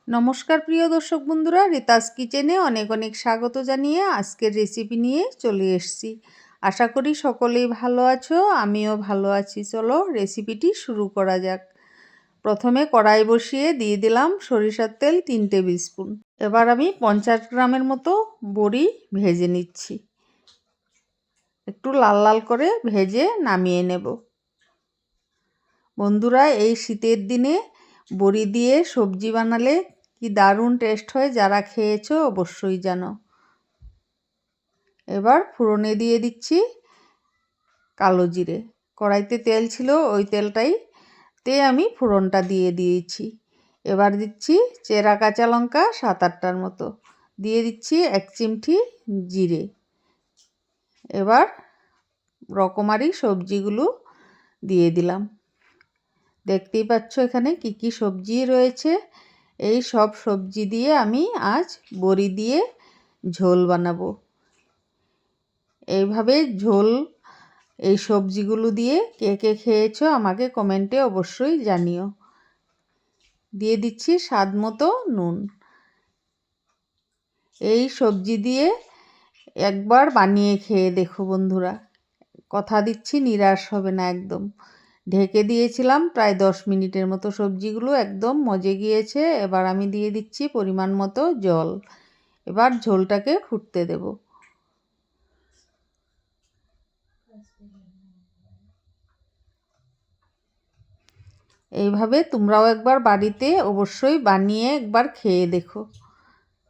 নমস্কার প্রিয় দর্শক বন্ধুরা, রিতাস কিচেনে অনেক অনেক স্বাগত জানিয়ে আজকের রেসিপি নিয়ে চলে এসেছি। আশা করি সকলেই ভালো আছো, আমিও ভালো আছি। চলো রেসিপিটি শুরু করা যাক। প্রথমে কড়াই বসিয়ে দিয়ে দিলাম সরিষার তেল 3 টেবিল স্পুন। এবার আমি 50 গ্রামের মতো বড়ি ভেজে নিচ্ছি। একটু লাল লাল করে ভেজে নামিয়ে নেব। বন্ধুরা, এই শীতের দিনে বড়ি দিয়ে সবজি বানালে কি দারুণ টেস্ট হয়, যারা খেয়েছো অবশ্যই জানো। এবার ফোড়নে দিয়ে দিচ্ছি কালো জিরে। কড়াইতে তেল ছিল, ওই তেলটাইতে আমি ফোড়নটা দিয়ে দিয়েছি। এবার দিচ্ছি চেরা কাঁচা লঙ্কা 7-8টার মতো, দিয়ে দিচ্ছি 1 চিমটি জিরে। এবার রকমারি সবজিগুলো দিয়ে দিলাম। দেখতেই পাচ্ছ এখানে কি কি সবজি রয়েছে। এই সব সবজি দিয়ে আমি আজ বড়ি দিয়ে ঝোল বানাবো। এইভাবে ঝোল এই সবজিগুলো দিয়ে কে কে খেয়েছো আমাকে কমেন্টে অবশ্যই জানিও। দিয়ে দিচ্ছি স্বাদ মতো নুন। এই সবজি দিয়ে একবার বানিয়ে খেয়ে দেখো বন্ধুরা, কথা দিচ্ছি নিরাশ হবে না একদম। ঢেকে দিয়েছিলাম প্রায় 10 মিনিটের মতো, সবজিগুলো একদম মজে গিয়েছে। এবার আমি দিয়ে দিচ্ছি পরিমাণ মতো জল। এবার ঝোলটাকে ফুটতে দেব। এইভাবে তোমরাও একবার বাড়িতে অবশ্যই বানিয়ে একবার খেয়ে দেখো।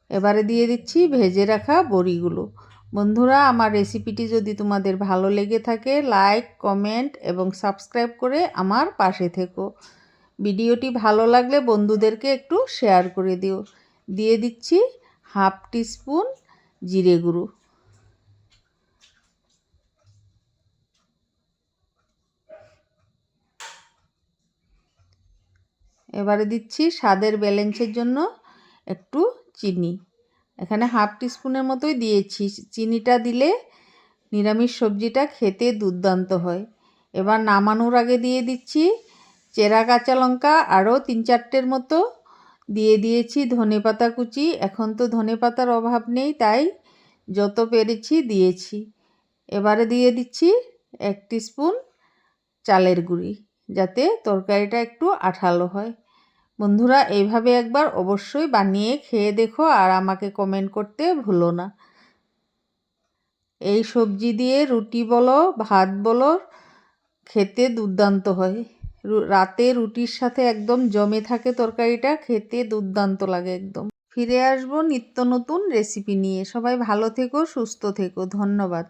এবারে দিয়ে দিচ্ছি ভেজে রাখা বড়িগুলো। বন্ধুরা, আমার রেসিপিটি যদি তোমাদের ভালো লেগে থাকে, লাইক, কমেন্ট এবং সাবস্ক্রাইব করে আমার পাশে থেকো। ভিডিওটি ভালো লাগলে বন্ধুদেরকে একটু শেয়ার করে দিও। দিয়ে দিচ্ছি 1/2 টিস্পুন জিরে গুঁড়ো। এবারে দিচ্ছি স্বাদের ব্যালেন্সের জন্য একটু চিনি। এখানে 1/2 টিস্পুনের মতোই দিয়েছি। চিনিটা দিলে নিরামিষ সবজিটা খেতে দুর্দান্ত হয়। এবার নামানোর আগে দিয়ে দিচ্ছি চেরা কাঁচা লঙ্কা আরও 3-4টের মতো, দিয়ে দিয়েছি ধনেপাতা কুচি। এখন তো ধনেপাতার অভাব নেই, তাই যত পেরেছি দিয়েছি। এবারে দিয়ে দিচ্ছি 1 টিস্পুন চালের গুঁড়ি, যাতে তরকারিটা একটু আঠালো হয়। বন্ধুরা, এইভাবে একবার অবশ্যই বানিয়ে খেয়ে দেখো আর আমাকে কমেন্ট করতে ভুলো না। এই সবজি দিয়ে রুটি বলো ভাত বলো খেতে দুর্দান্ত হয়। রাতে রুটির সাথে একদম জমে থাকে তরকারিটা, খেতে দুর্দান্ত লাগে একদম। ফিরে আসবো নিত্য নতুন রেসিপি নিয়ে। সবাই ভালো থেকো, সুস্থ থেকো। ধন্যবাদ।